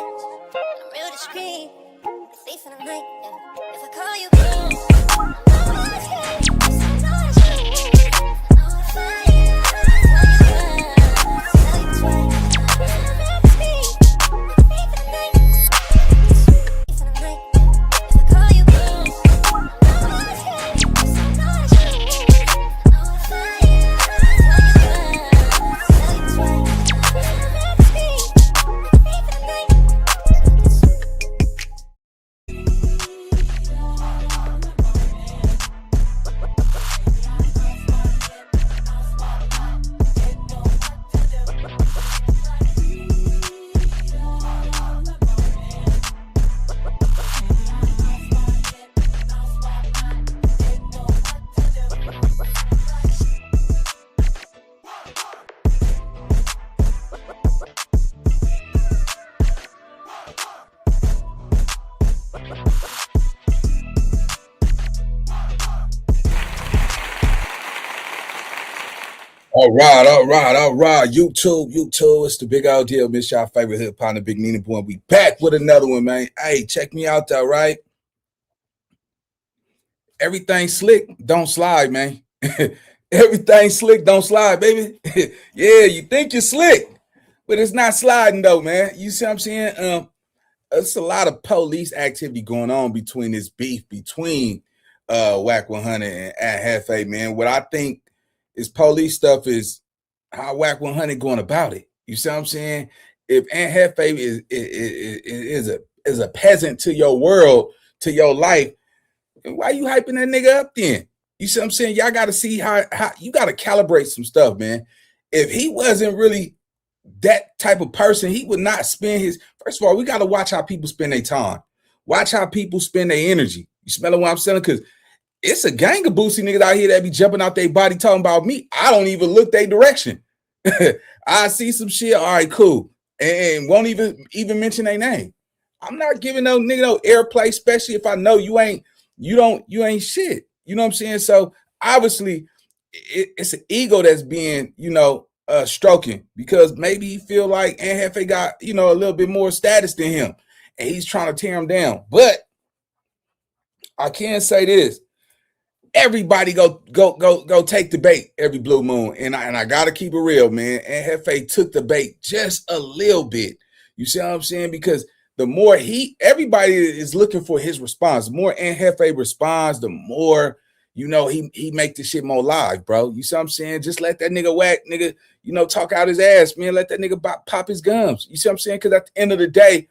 I'm real discreet. The thief in the night. Yeah. If I call you, I know it's good. I know it's true. I know it's fine. Tell you twice. I'm real discreet. The thief in the night. Thief in the night. If I call you, I know it's good. I know it's true. I know it's fine. Tell you twice. I'm real discreet. The thief in the night. All right. YouTube. It's the big old deal. Miss y'all favorite hip hop, the Big Nina Boy. We back with another one, man. Hey, check me out though, right? Everything slick, don't slide, man. Everything slick, don't slide, baby. Yeah, you think you're slick, but it's not sliding though, man. You see what I'm saying? It's a lot of police activity going on between this beef between Wack 100 and Jefe, man. What I think is police stuff is how Wack 100 going about it. You see what I'm saying? If Aunt Jefe is a peasant to your world, to your life, why you hyping that nigga up then? You see what I'm saying? Y'all got to see how you got to calibrate some stuff, man. If he wasn't really that type of person, he would not spend his. First of all, we got to watch how people spend their time. Watch how people spend their energy. You smelling what I'm saying? Because it's a gang of boosie niggas out here that be jumping out their body talking about me. I don't even look their direction. I see some shit. All right, cool. And won't even mention their name. I'm not giving no nigga no airplay, especially if I know you ain't shit. You know what I'm saying? So obviously it's an ego that's being, stroking because maybe he feel like Aunt Jefe got, a little bit more status than him and he's trying to tear him down. But I can say this. Everybody go take the bait every blue moon. And I gotta keep it real, man. Aunt Jefe took the bait just a little bit. You see what I'm saying? Because the more everybody is looking for his response. The more Aunt Jefe responds, the more, he make the shit more live, bro. You see what I'm saying? Just let that nigga Wack, nigga, talk out his ass, man. Let that nigga pop his gums. You see what I'm saying? Because at the end of the day,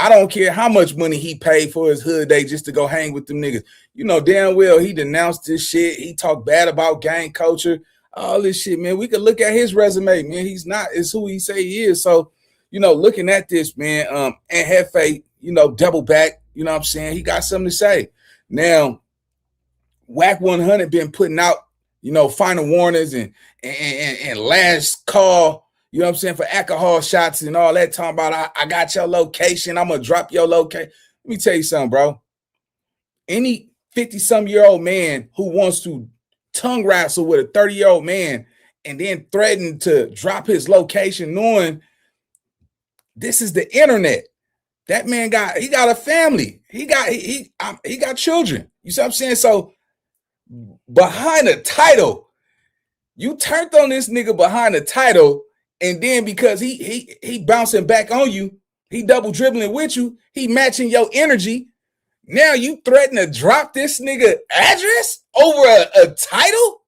I don't care how much money he paid for his hood day just to go hang with them niggas. You know damn well he denounced this shit. He talked bad about gang culture, all this shit, man. We could look at his resume, man. It's who he say he is. So, looking at this, man, Aunt Jefe, double back, you know what I'm saying? He got something to say. Now, Wack 100 been putting out, final warnings and last call, you know what I'm saying, for alcohol shots and all that, talking about I got your location, I'm gonna drop your location. Let me tell you something, bro. Any 50-some-year-old man who wants to tongue wrestle with a 30-year-old man and then threaten to drop his location knowing this is the internet. That man got a family. He got children. You see what I'm saying? So behind the title, you turned on this nigga behind the title. And then because he bouncing back on you, he double dribbling with you, he matching your energy. Now you threaten to drop this nigga address over a title?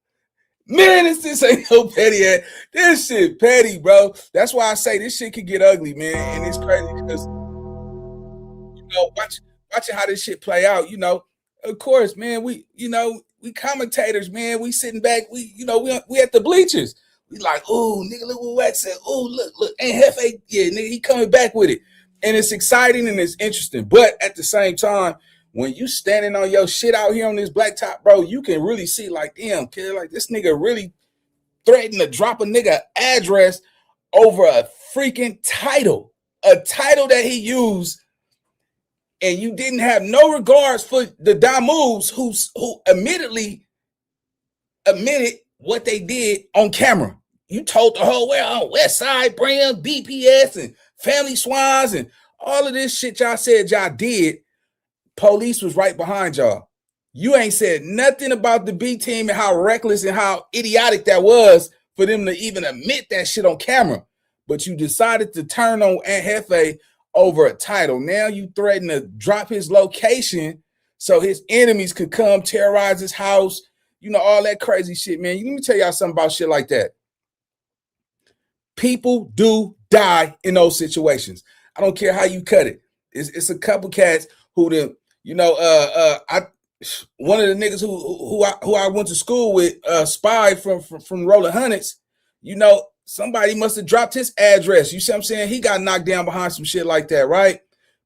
Man, this ain't no petty ass. This shit petty, bro. That's why I say this shit could get ugly, man. And it's crazy because, watching how this shit play out, of course, man, we commentators, man, we sitting back, we at the bleachers. We like, oh, nigga, look what Wack said. Oh, look, Aunt Jefe, yeah, nigga, he coming back with it. And it's exciting and it's interesting. But at the same time, when you standing on your shit out here on this blacktop, bro, you can really see like, damn, kid, like this nigga really threatened to drop a nigga address over a freaking title. A title that he used, and you didn't have no regards for the Damus who admitted what they did on camera. You told the whole world on West Side Brim, BPS, and Family Swines, and All of this shit y'all said y'all did, police was right behind y'all. You ain't said nothing about the B team and how reckless and how idiotic that was for them to even admit that shit on camera. But you decided to turn on Jefe over a title. Now you threaten to drop his location so his enemies could come terrorize his house. You know, all that crazy shit, man. Let me tell y'all something about shit like that. People do die in those situations. I don't care how you cut it. It's a couple cats who the, you know, one of the niggas who I went to school with, Spy from Rolling Hundreds, you know, somebody must have dropped his address. You see what I'm saying? He got knocked down behind some shit like that, right?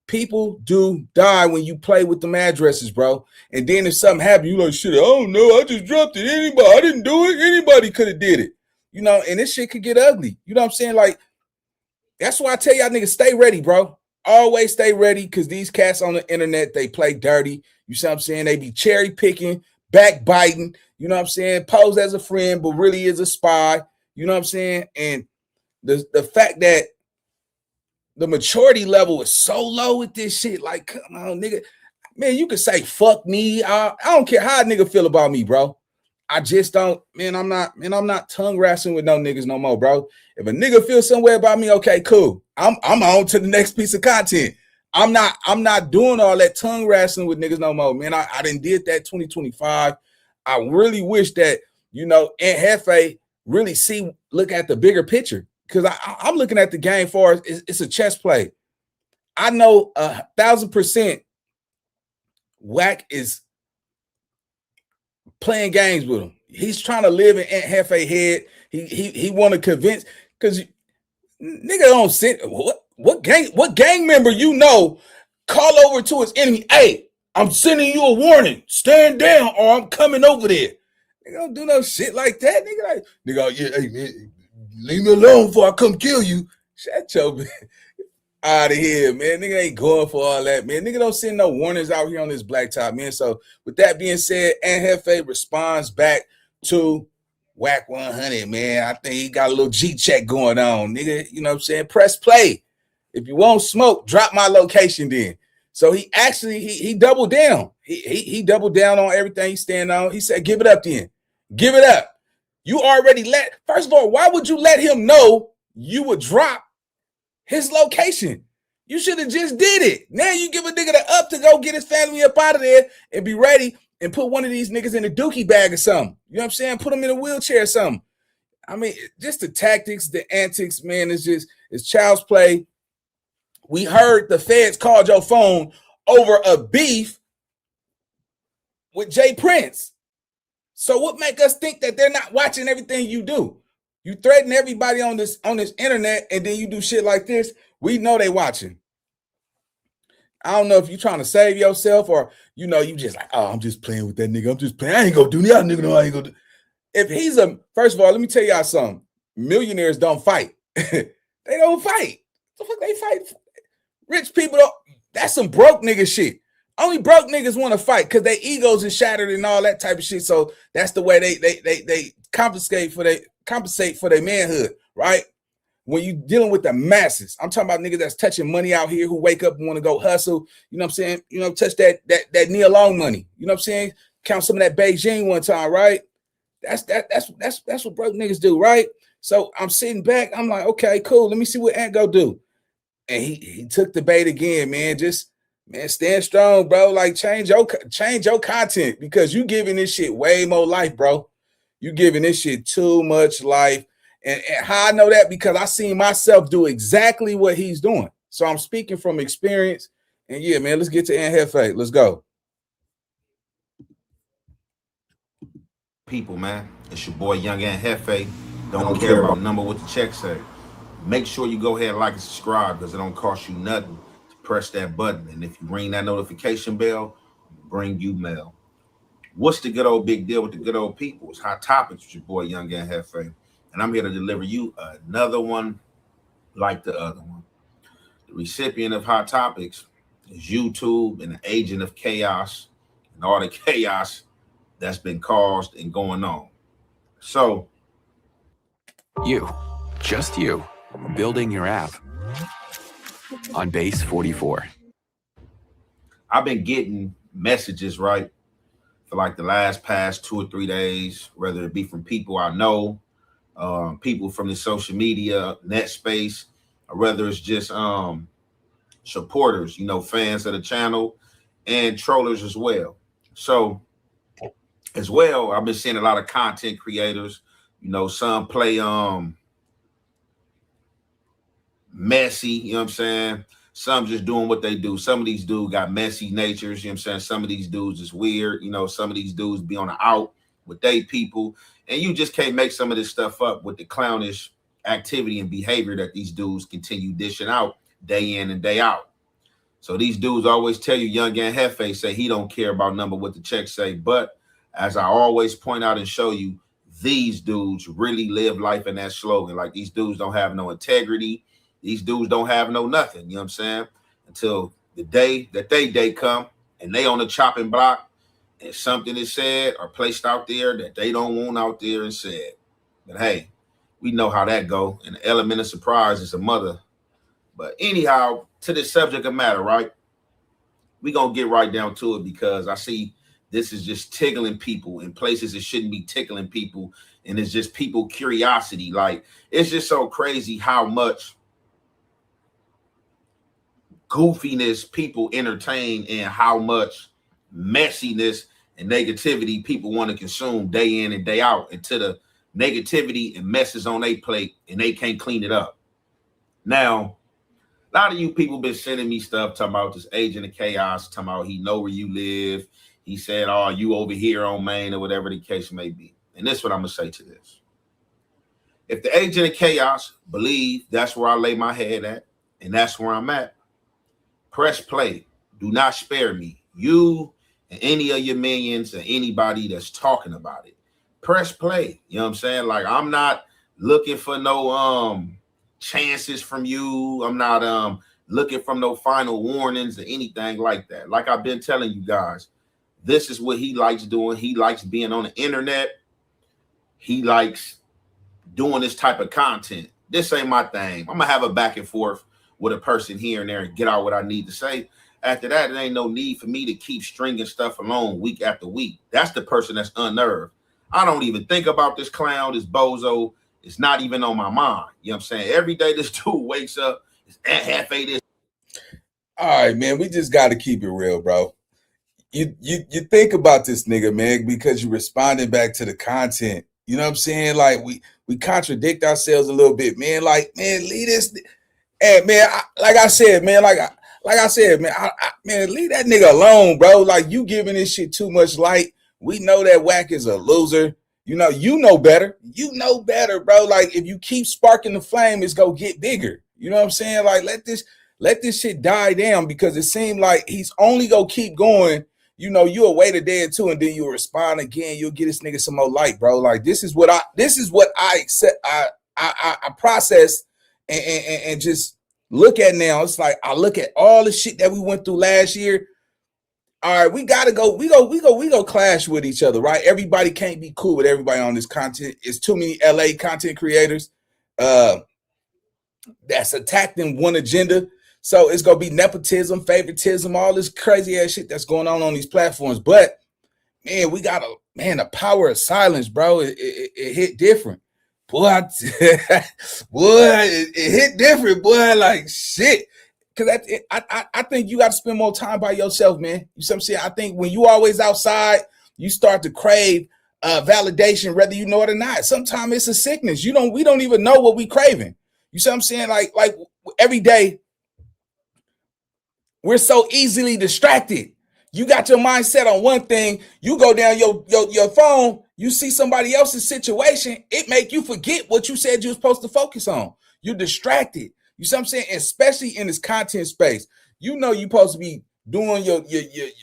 People do die when you play with them addresses, bro. And then if something happened, you like, shit, I don't know. I just dropped it. Anybody, I didn't do it. Anybody could have did it. You know, and this shit could get ugly. You know what I'm saying? Like, that's why I tell y'all niggas, stay ready, bro. Always stay ready, because these cats on the internet, they play dirty. You see what I'm saying? They be cherry picking, backbiting, you know what I'm saying? Pose as a friend, but really is a spy. You know what I'm saying? And the fact that the maturity level is so low with this shit, like, come on, nigga. Man, you can say fuck me. I don't care how a nigga feel about me, bro. I just don't, man, I'm not tongue wrestling with no niggas no more, bro. If a nigga feels some way about me, okay, cool. I'm on to the next piece of content. I'm not doing all that tongue wrestling with niggas no more, man. I done did that 2025. I really wish that, you know, Aunt Jefe really look at the bigger picture, because I'm looking at the game for it's a chess play. I know 1,000% Wack is playing games with him. He's trying to live in Aunt Jefe's head. He want to convince, because nigga don't sit. What gang member you know call over to his enemy? Hey, I'm sending you a warning. Stand down, or I'm coming over there. Nigga don't do no shit like that. Nigga, yeah, hey, man, leave me alone before I come kill you. Shut your out of here, man. Nigga ain't going for all that, man. Nigga don't send no warnings out here on this blacktop, man. So with that being said, Aunt Jefe responds back to Wack 100, man. I think he got a little G check going on, nigga. You know what I'm saying? Press play. If you won't smoke, drop my location then. So he actually he doubled down. He doubled down on everything he stand on. He said, give it up then. Give it up. You already first of all, why would you let him know you would drop his location? You should have just did it. Now you give a nigga the up to go get his family up out of there and be ready and put one of these niggas in a dookie bag or something. You know what I'm saying? Put him in a wheelchair or something. I mean, just the tactics, the antics, man, it's child's play. We heard the feds called your phone over a beef with Jay Prince. So what make us think that they're not watching everything you do? You threaten everybody on this internet, and then you do shit like this. We know they watching. I don't know if you're trying to save yourself, or you know, you just like, oh, I'm just playing with that nigga. I'm just playing. I ain't gonna do that. Nigga, no, I ain't gonna do. If he's first of all, let me tell y'all something. Millionaires don't fight. They don't fight. The fuck they fight for? Rich people don't. That's some broke nigga shit. Only broke niggas want to fight because their egos is shattered and all that type of shit. So that's the way they compensate for their manhood, right? When you dealing with the masses, I'm talking about niggas that's touching money out here who wake up and want to go hustle. You know what I'm saying? You know, touch that Neil Long money. You know what I'm saying? Count some of that Beijing one time, right? That's what broke niggas do, right? So I'm sitting back. I'm like, okay, cool. Let me see what Ant go do. And he took the bait again, man. Just, man, stand strong, bro. Like, change your content, because you giving this shit way more life, bro. You giving this shit too much life. And how I know that, because I seen myself do exactly what he's doing. So I'm speaking from experience. And yeah, man, let's get to Aunt Jefe. Let's go. People, man. It's your boy Young Aunt Jefe. Don't care about number what the check say. Make sure you go ahead and like and subscribe, because it don't cost you nothing to press that button. And if you ring that notification bell, bring you mail. What's the good old big deal with the good old people? It's Hot Topics with your boy Young Aunt Jefe. And I'm here to deliver you another one like the other one. The recipient of Hot Topics is YouTube, and the agent of chaos and all the chaos that's been caused and going on. So, You, just you, building your app. on base 44. I've been getting messages, right, for like the past 2 or 3 days, whether it be from people I know, people from the social media net space, or whether it's just supporters, fans of the channel and trollers as well. So as well, I've been seeing a lot of content creators, some play messy, you know what I'm saying? Some just doing what they do. Some of these dudes got messy natures, you know what I'm saying? Some of these dudes is weird, some of these dudes be on the out with they people. And you just can't make some of this stuff up with the clownish activity and behavior that these dudes continue dishing out day in and day out. So these dudes always tell you, Young and Jefe say he don't care about number what the checks say. But as I always point out and show you, these dudes really live life in that slogan. Like, these dudes don't have no integrity. These dudes don't have no nothing, you know what I'm saying? Until the day that they come and they on the chopping block and something is said or placed out there that they don't want out there and said. But hey, we know how that go. And the element of surprise is a mother. But anyhow, to this subject of matter, right? We gonna get right down to it, because I see this is just tickling people in places it shouldn't be tickling people. And it's just people curiosity. Like, it's just so crazy how much goofiness people entertain and how much messiness and negativity people want to consume day in and day out, until the negativity and messes on their plate and they can't clean it up. Now, a lot of you people been sending me stuff talking about this agent of chaos, talking about he know where you live. He said, oh, you over here on Maine, or whatever the case may be. And this is what I'm going to say to this. If the agent of chaos believe that's where I lay my head at, and that's where I'm at, press play. Do not spare me. You and any of your minions and anybody that's talking about it. Press play. You know what I'm saying? Like, I'm not looking for no chances from you. I'm not looking for no final warnings or anything like that. Like I've been telling you guys, this is what he likes doing. He likes being on the internet. He likes doing this type of content. This ain't my thing. I'm gonna have a back and forth with a person here and there and get out what I need to say. After that, it ain't no need for me to keep stringing stuff along week after week. That's the person that's unnerved. I don't even think about this clown, this bozo. It's not even on my mind. You know what I'm saying? Every day this dude wakes up, it's at Jefe this. All right, man, we just got to keep it real, bro. You think about this nigga, man, because you're responding back to the content. You know what I'm saying? Like, we contradict ourselves a little bit, man. Like, man, leave this. And man, like I said, man, man, leave that nigga alone, bro. Like, you giving this shit too much light. We know that Wack is a loser. You know better. You know better, bro. Like, if you keep sparking the flame, it's gonna get bigger. You know what I'm saying? Like, let this shit die down, because it seemed like he's only gonna keep going. You'll wait a day or two and then you'll respond again. You'll get this nigga some more light, bro. Like, this is what I accept. I process and just look at now. It's like, I look at all the shit that we went through last year. All right, we go clash with each other, right? Everybody can't be cool with everybody on this content. It's too many LA content creators that's attacking one agenda. So it's gonna be nepotism, favoritism, all this crazy ass shit that's going on these platforms. But man, we got the power of silence, bro. It hit different, boy. It hit different, boy. Like, shit. Because I think you got to spend more time by yourself, man. You see what I'm saying? I think when you always outside, you start to crave validation, whether you know it or not. Sometimes it's a sickness. We don't even know what we craving. You see what I'm saying? Like every day, we're so easily distracted. You got your mindset on one thing. You go down your phone, you see somebody else's situation, it make you forget what you said you were supposed to focus on. You're distracted. You see what I'm saying? Especially in this content space. You're supposed to be doing your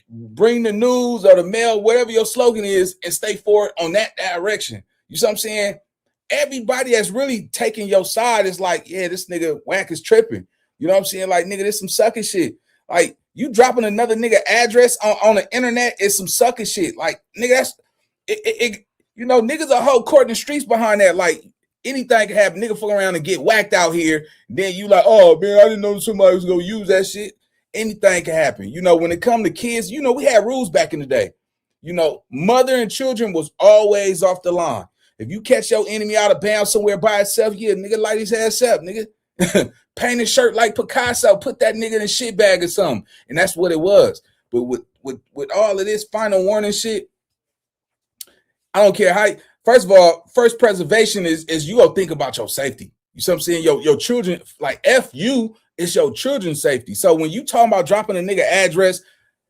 bring the news or the mail, whatever your slogan is, and stay forward on that direction. You see what I'm saying? Everybody that's really taking your side is like, yeah, this nigga Wack is tripping. You know what I'm saying? Like, nigga, this some sucker shit. Like, you dropping another nigga address on the internet is some sucker shit. Like, nigga, that's it. Niggas a whole court in the streets behind that. Like, Anything can happen. Nigga fuck around and get whacked out here. Then you like, oh man, I didn't know somebody was gonna use that shit. Anything can happen. You know, when it come to kids, you know, we had rules back in the day. You know, mother and children was always off the line. If you catch your enemy out of bounds somewhere by itself, yeah, nigga, light his ass up, nigga. Paint his shirt like Picasso, put that nigga in a shit bag or something. And that's what it was. But with all of this final warning shit, I don't care how. First of all, first preservation is you go think about your safety. You see what I'm saying? Your children, like F you, it's your children's safety. So when you talking about dropping a nigga address,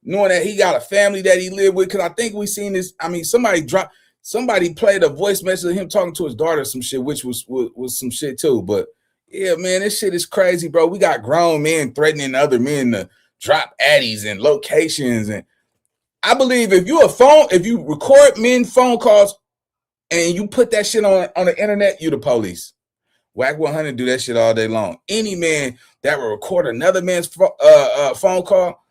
knowing that he got a family that he live with, because I think we seen this. I mean, somebody played a voice message of him talking to his daughter, some shit, which was some shit too. But yeah, man, this shit is crazy, bro. We got grown men threatening other men to drop addies and locations. And I believe if you record men phone calls and you put that shit on the internet, you the police. Wack 100 do that shit all day long. Any man that will record another man's phone call,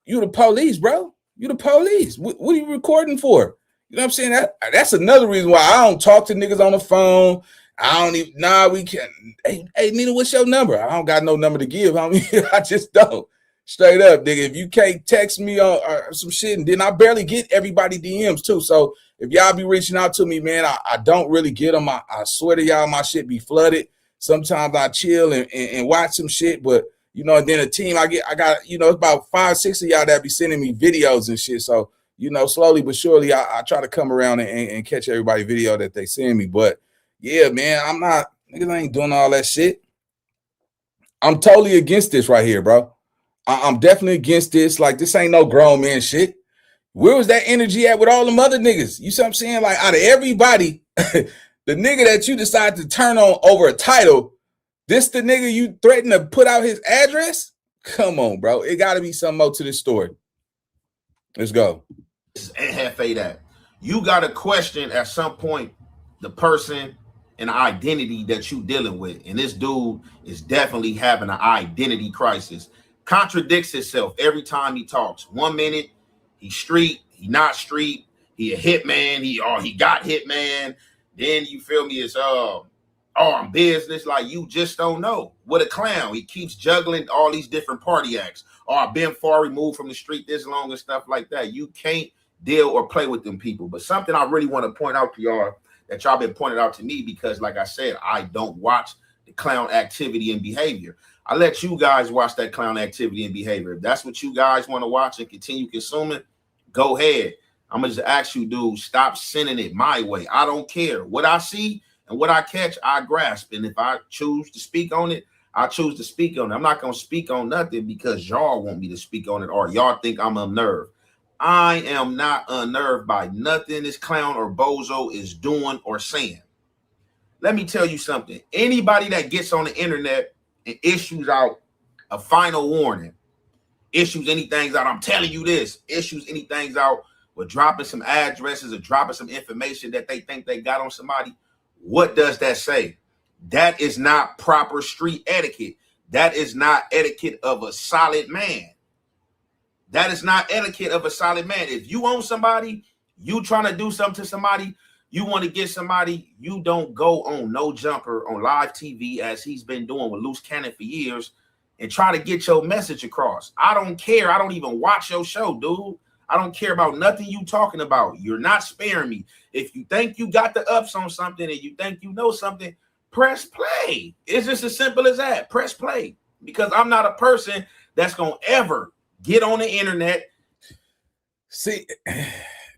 you the police, bro. You the police. What are you recording for? You know what I'm saying? That's another reason why I don't talk to niggas on the phone. I don't even, we can't. Hey, Nina, what's your number? I don't got no number to give. I mean, I just don't. Straight up, nigga. If you can't text me or some shit, and then I barely get everybody DMs too. So if y'all be reaching out to me, man, I don't really get them. I swear to y'all, my shit be flooded. Sometimes I chill and watch some shit, but you know, and then a team I got, you know, it's about 5-6 of y'all that be sending me videos and shit. So, you know, slowly but surely I try to come around and catch everybody video that they send me. But yeah, man, niggas ain't doing all that shit. I'm totally against this right here, bro. I'm definitely against this. Like, this ain't no grown man shit. Where was that energy at with all them other niggas? You see what I'm saying? Like, out of everybody, the nigga that you decide to turn on over a title, this the nigga you threaten to put out his address? Come on, bro. It got to be something more to this story. Let's go. And Jefe, that you got to question at some point the person and the identity that you dealing with. And this dude is definitely having an identity crisis. Contradicts himself every time he talks. 1 minute he's street, he not street, he a hitman, he got hitman. Then you feel me, it's I'm business. Like, you just don't know. What a clown. He keeps juggling all these different party acts. I've been far removed from the street this long and stuff like that. You can't deal or play with them people. But something I really want to point out to y'all that y'all been pointed out to me, because like I said, I don't watch the clown activity and behavior. I let you guys watch that clown activity and behavior. If that's what you guys want to watch and continue consuming, go ahead. I'm going to just ask you, dude, stop sending it my way. I don't care. What I see and what I catch, I grasp. And if I choose to speak on it, I choose to speak on it. I'm not going to speak on nothing because y'all want me to speak on it or y'all think I'm unnerved. I am not unnerved by nothing this clown or bozo is doing or saying. Let me tell you something. Anybody that gets on the internet and issues out a final warning, issues anything out, I'm telling you this, issues anything out with dropping some addresses or dropping some information that they think they got on somebody, what does that say? That is not proper street etiquette. That is not etiquette of a solid man. That is not etiquette of a solid man. If you own somebody, you trying to do something to somebody, you want to get somebody, you don't go on no jumper on live TV as he's been doing with Loose Cannon for years and try to get your message across. I don't care. I don't even watch your show, dude. I don't care about nothing you talking about. You're not sparing me. If you think you got the ups on something and you think you know something, press play. It's just as simple as that. Press play. Because I'm not a person that's going to ever get on the internet. See,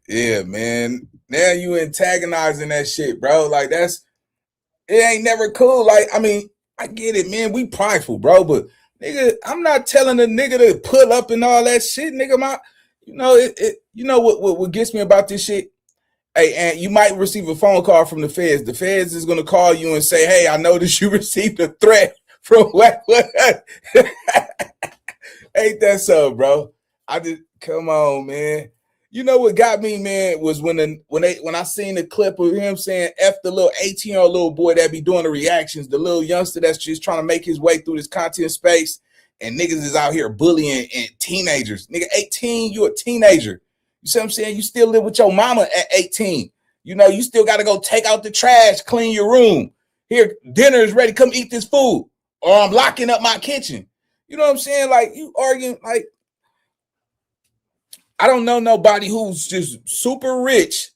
yeah, man. Now you antagonizing that shit, bro. Like, it ain't never cool. Like, I mean, I get it, man. We prideful, bro. But, nigga, I'm not telling a nigga to pull up and all that shit, nigga. You know what gets me about this shit? Hey, and you might receive a phone call from the feds. The feds is going to call you and say, hey, I noticed you received a threat from Wack. Ain't that so, bro? Come on, man. You know what got me, man, was when I seen the clip of him saying F the little 18-year-old little boy that be doing the reactions, the little youngster that's just trying to make his way through this content space, and niggas is out here bullying and teenagers. Nigga, 18, you a teenager. You see what I'm saying? You still live with your mama at 18. You know, you still got to go take out the trash, clean your room. Here, dinner is ready. Come eat this food. Or I'm locking up my kitchen. You know what I'm saying? Like, you arguing, like, I don't know nobody who's just super rich,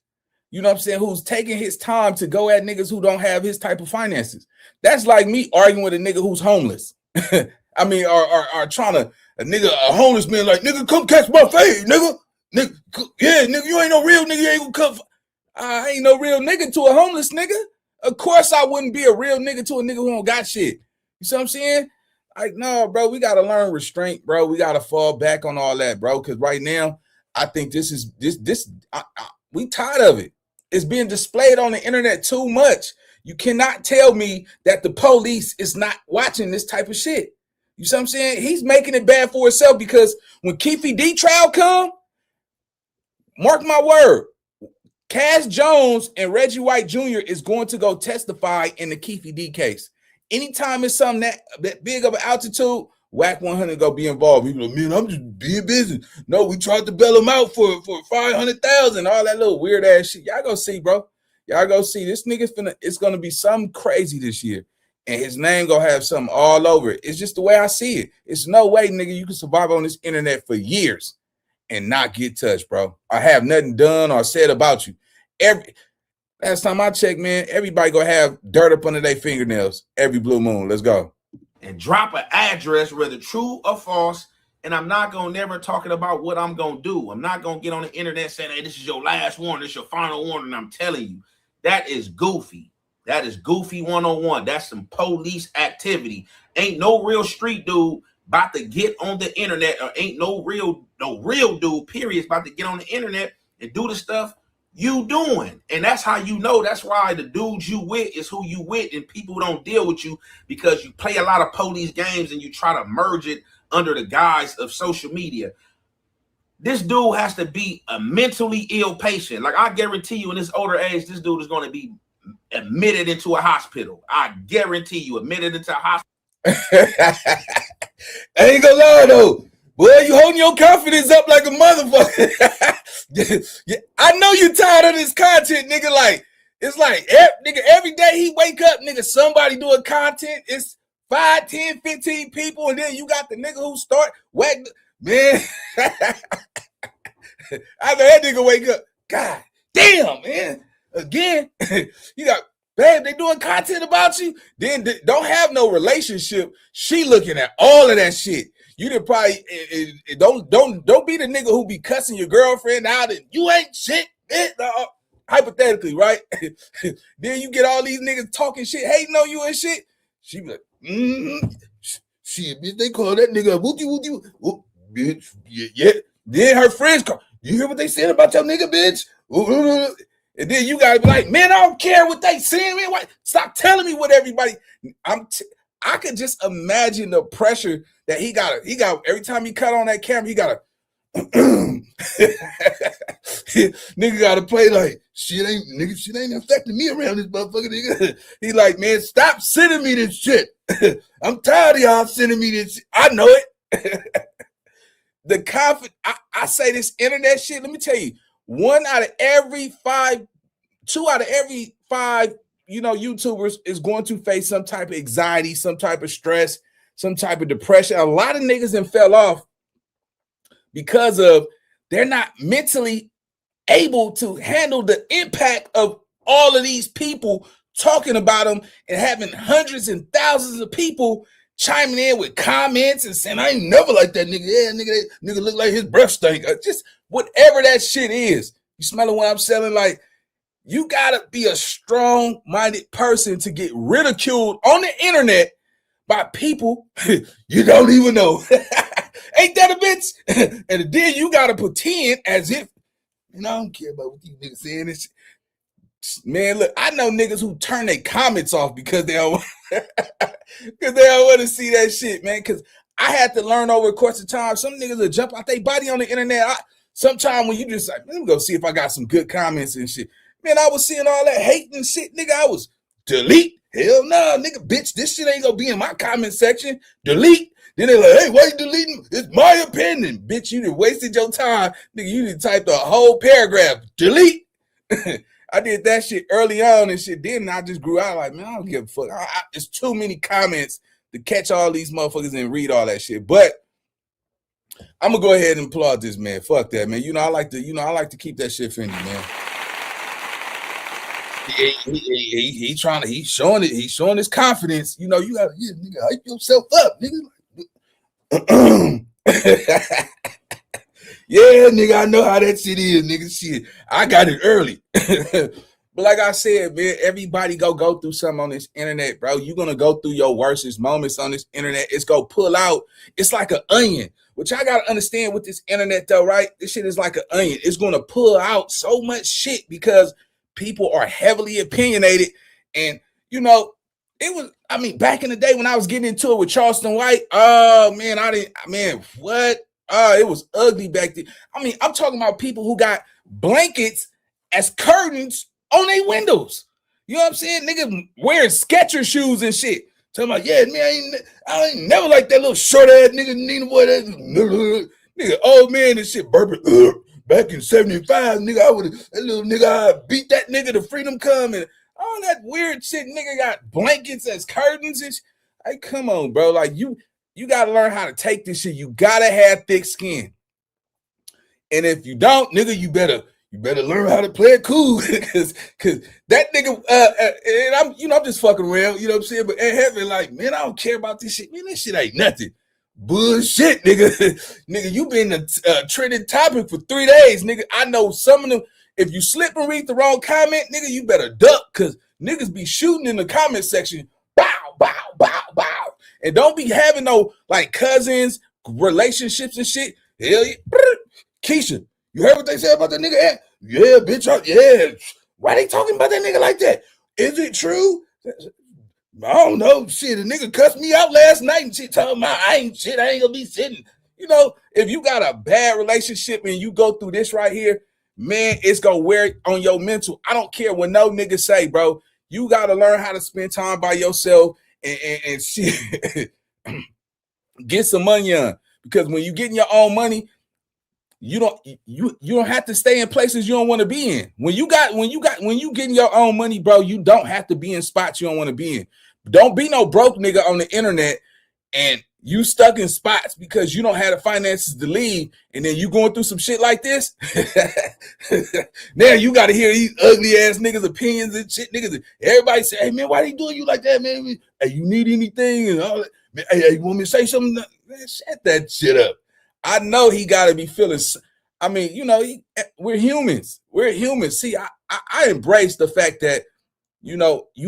you know what I'm saying, who's taking his time to go at niggas who don't have his type of finances. That's like me arguing with a nigga who's homeless. I mean, are trying to, a homeless man like, nigga, come catch my fade, nigga. Nigga, yeah, nigga, you ain't no real nigga, you ain't gonna come. I ain't no real nigga to a homeless nigga. Of course I wouldn't be a real nigga to a nigga who don't got shit. You see what I'm saying? Like, no, bro, we got to learn restraint, bro. We got to fall back on all that, bro, because right now, I think we tired of it. It's being displayed on the internet too much. You cannot tell me that the police is not watching this type of shit. You see what I'm saying? He's making it bad for himself because when Jefe D trial come, mark my word, Cass Jones and Reggie White Jr. is going to go testify in the Jefe D case. Anytime it's something that big of an altitude, Wack 100 go be involved. People like, man, I'm just being busy. No, we tried to bail him out for 500,000, all that little weird ass shit. Y'all go see, bro. Y'all go see. This nigga's it's gonna be something crazy this year, and his name gonna have something all over it. It's just the way I see it. It's no way, nigga, you can survive on this internet for years and not get touched, bro. I have nothing done or said about you. Last time I checked, man, everybody gonna have dirt up under their fingernails every blue moon. Let's go. And drop an address, whether true or false. And I'm not gonna never talking about what I'm gonna do. I'm not gonna get on the internet saying, hey, this is your last warning, this is your final warning. I'm telling you, that is goofy. That is goofy 101. That's some police activity. Ain't no real street dude about to get on the internet, or ain't no real dude, period, is about to get on the internet and do the stuff you doing. And that's how you know. That's why the dudes you with is who you with, and people don't deal with you because you play a lot of police games and you try to merge it under the guise of social media. This dude has to be a mentally ill patient. Like, I guarantee you in this older age, this dude is going to be admitted into a hospital. I guarantee you, admitted into a hospital. I ain't gonna lie though. Boy, you holding your confidence up like a motherfucker. Yeah, I know you tired of this content, nigga. Like, it's like, nigga, every day he wake up, nigga, somebody doing content. It's 5, 10, 15 people, and then you got the nigga who start Wack. Man, I know that nigga wake up. God damn, man. Again, you got, babe, they doing content about you. Then don't have no relationship. She looking at all of that shit. You did probably don't be the nigga who be cussing your girlfriend out and you ain't shit. Hypothetically, right? Then you get all these niggas talking shit, hating on you and shit. She be like, shit, bitch, they call that nigga wookie, bitch. Yeah. Then her friends call. You hear what they said about your nigga, bitch? And then you gotta be like, man, I don't care what they saying, man. Why? Stop telling me what everybody. I could just imagine the pressure that he got. He got every time he cut on that camera, he got to nigga got to play like shit ain't affecting me around this motherfucker. Nigga. He like, man, stop sending me this shit. I'm tired of y'all sending me this shit. I know it. The confidence. I say this internet shit. Let me tell you, 2 out of every 5, YouTubers is going to face some type of anxiety, some type of stress, some type of depression. A lot of niggas then fell off because of they're not mentally able to handle the impact of all of these people talking about them and having hundreds and thousands of people chiming in with comments and saying, I ain't never like that nigga. Yeah, nigga look like his breath stink. Just whatever that shit is. You smelling what I'm selling? Like, you gotta be a strong-minded person to get ridiculed on the internet by people you don't even know. Ain't that a bitch? And then you gotta pretend as if, I don't care about what you niggas saying. This man, look, I know niggas who turn their comments off because they don't want to see that shit, man. Because I had to learn over the course of time. Some niggas will jump out their body on the internet. Sometimes when you just like, let me go see if I got some good comments and shit. Man, I was seeing all that hate and shit, nigga. I was delete. Hell no, nigga, bitch. This shit ain't gonna be in my comment section. Delete. Then they're like, hey, why you deleting? It's my opinion. Bitch, you done wasted your time. Nigga, you done typed a whole paragraph. Delete. I did that shit early on and shit. Then I just grew out like, man, I don't give a fuck. It's too many comments to catch all these motherfuckers and read all that shit. But I'm gonna go ahead and applaud this man. Fuck that, man. I like to keep that shit Fendi, man. He's showing it. He's showing his confidence. You gotta, nigga, hype yourself up, nigga. Yeah, nigga, I know how that shit is, nigga. Shit, I got it early. But like I said, man, everybody go through something on this internet, bro. You're gonna go through your worstest moments on this internet. It's gonna pull out. It's like an onion, which I gotta understand with this internet, though, right? This shit is like an onion. It's gonna pull out so much shit because people are heavily opinionated. And it was, back in the day when I was getting into it with Charleston White, oh man, what? It was ugly back then. I'm talking about people who got blankets as curtains on their windows. You know what I'm saying? Niggas wearing Skechers shoes and shit. Talking about, yeah, man, I ain't never like that little short ass nigga, Nina boy, that nigga, old man and shit, burping. Back in 75, nigga, that little nigga, I beat that nigga to freedom come and all that weird shit. Nigga got blankets as curtains and shit. Hey, come on, bro. Like, you got to learn how to take this shit. You got to have thick skin. And if you don't, nigga, you better learn how to play it cool. Cause that nigga, and I'm just fucking around, you know what I'm saying? But at heaven, like, man, I don't care about this shit. Man, this shit ain't nothing. Bullshit, nigga. Nigga, you been a trending topic for 3 days, nigga. I know some of them, if you slip and read the wrong comment, nigga, you better duck, cause niggas be shooting in the comment section. Bow, bow, bow, bow. And don't be having no, like, cousins, relationships and shit. Hell yeah. Keisha, you heard what they said about that nigga? Yeah, bitch. Yeah. Why they talking about that nigga like that? Is it true? I don't know. Shit, the nigga cussed me out last night and shit talking about I ain't gonna be sitting. If you got a bad relationship and you go through this right here, man, it's gonna wear on your mental. I don't care what no nigga say, bro. You gotta learn how to spend time by yourself and shit. Get some money on. Because when you getting your own money, you don't have to stay in places you don't want to be in. When you getting your own money, bro, you don't have to be in spots you don't want to be in. Don't be no broke nigga on the internet and you stuck in spots because you don't have the finances to leave, and then you going through some shit like this. Now you got to hear these ugly ass niggas' opinions and shit. Niggas, everybody say, hey man, why they doing you like that, man? Hey, you need anything and all that? Man, hey, you want me to say something? Man, shut that shit up. I know he got to be feeling. We're humans. We're humans. See, I embrace the fact that you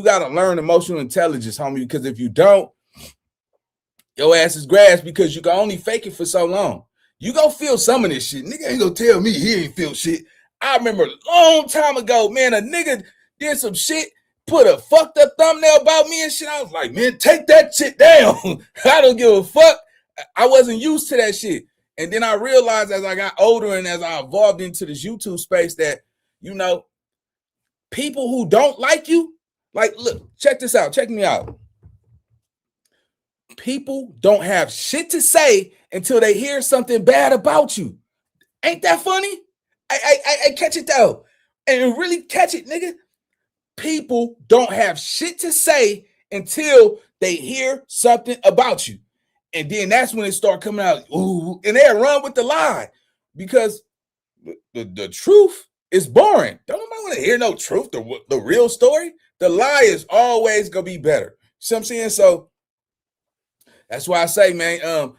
got to learn emotional intelligence, homie. Because if you don't, your ass is grass because you can only fake it for so long. You gonna feel some of this shit. Nigga ain't gonna tell me he ain't feel shit. I remember a long time ago, man, a nigga did some shit, put a fucked up thumbnail about me and shit. I was like, man, take that shit down. I don't give a fuck. I wasn't used to that shit. And then I realized as I got older and as I evolved into this YouTube space that, people who don't like you, like, look, check this out. Check me out. People don't have shit to say until they hear something bad about you. Ain't that funny? I catch it though. And really catch it, nigga. People don't have shit to say until they hear something about you. And then that's when it start coming out. Ooh, and they run with the lie because the truth is boring. Don't nobody want to hear no truth, the real story. The lie is always gonna be better. See what I'm saying? So that's why I say, man,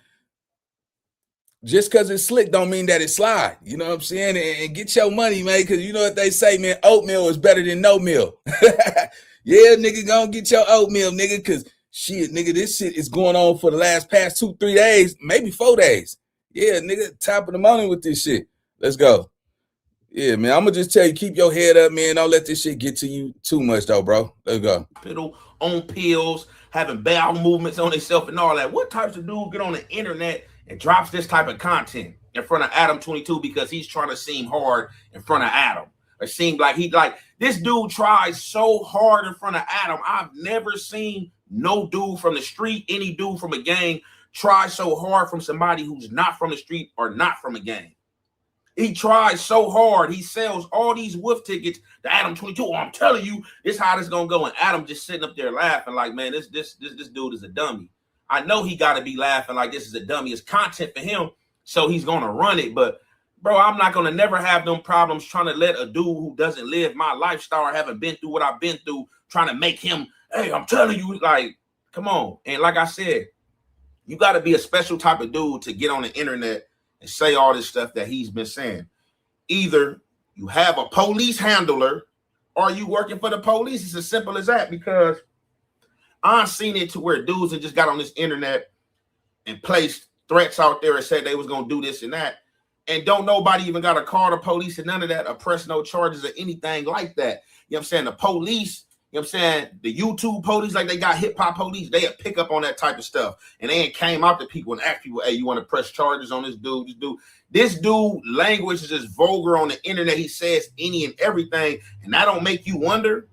just because it's slick don't mean that it's slide. You know what I'm saying? And get your money, man, because you know what they say, man, oatmeal is better than no meal. Yeah, nigga, gonna get your oatmeal, nigga, because shit, nigga, this shit is going on for the past 2-3 days, maybe 4 days. Yeah, nigga, top of the morning with this shit. Let's go. Yeah, man, I'm going to just tell you, keep your head up, man. Don't let this shit get to you too much, though, bro. Let's go. On pills, having bowel movements on themselves and all that. What types of dude get on the internet and drops this type of content in front of Adam 22 because he's trying to seem hard in front of Adam? Or seem like this dude tries so hard in front of Adam. I've never seen no dude from the street, any dude from a gang, try so hard from somebody who's not from the street or not from a gang. He tries so hard. He sells all these wolf tickets to Adam 22. Oh, I'm telling you, this how this gonna go. And Adam just sitting up there laughing like, man, this dude is a dummy. I know he got to be laughing like this is a dummy. It's content for him, so he's gonna run it. But bro, I'm not gonna never have them problems trying to let a dude who doesn't live my lifestyle, haven't been through what I've been through, trying to make him, hey, I'm telling you, like, come on. And like I said, you got to be a special type of dude to get on the internet and say all this stuff that he's been saying. Either you have a police handler or you working for the police. It's as simple as that, because I've seen it to where dudes have just got on this internet and placed threats out there and said they was going to do this and that. And don't nobody even got to call the police and none of that, or press no charges or anything like that. You know what I'm saying? The police, you know what I'm saying? The YouTube police, like they got hip hop police, they pick up on that type of stuff. And they ain't came out to people and asked people, hey, you want to press charges on this dude? This dude language is just vulgar on the internet. He says any and everything. And that don't make you wonder.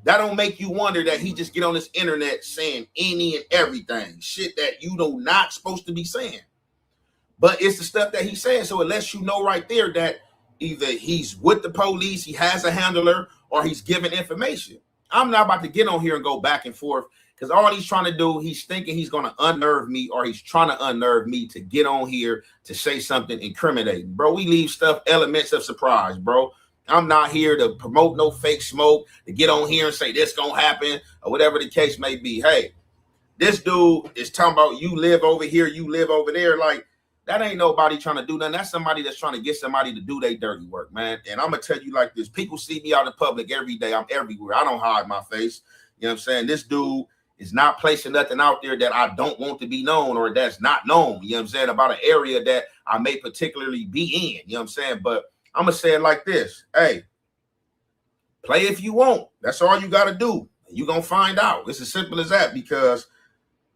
That don't make you wonder that he just get on this internet saying any and everything. Shit that you know not supposed to be saying. But it's the stuff that he says. So it lets you know right there that either he's with the police, he has a handler, or he's giving information. I'm not about to get on here and go back and forth, because all he's trying to do, he's thinking he's going to unnerve me, or he's trying to unnerve me to get on here to say something incriminating. Bro, we leave stuff, elements of surprise, bro. I'm not here to promote no fake smoke, to get on here and say this going to happen, or whatever the case may be. Hey, this dude is talking about you live over here, you live over there. Like, that ain't nobody trying to do nothing. That's somebody that's trying to get somebody to do their dirty work, man. And I'm going to tell you like this. People see me out in public every day. I'm everywhere. I don't hide my face. You know what I'm saying? This dude is not placing nothing out there that I don't want to be known, or that's not known, you know what I'm saying, about an area that I may particularly be in, you know what I'm saying? But I'm going to say it like this. Hey, play if you want. That's all you got to do. You're going to find out. It's as simple as that, because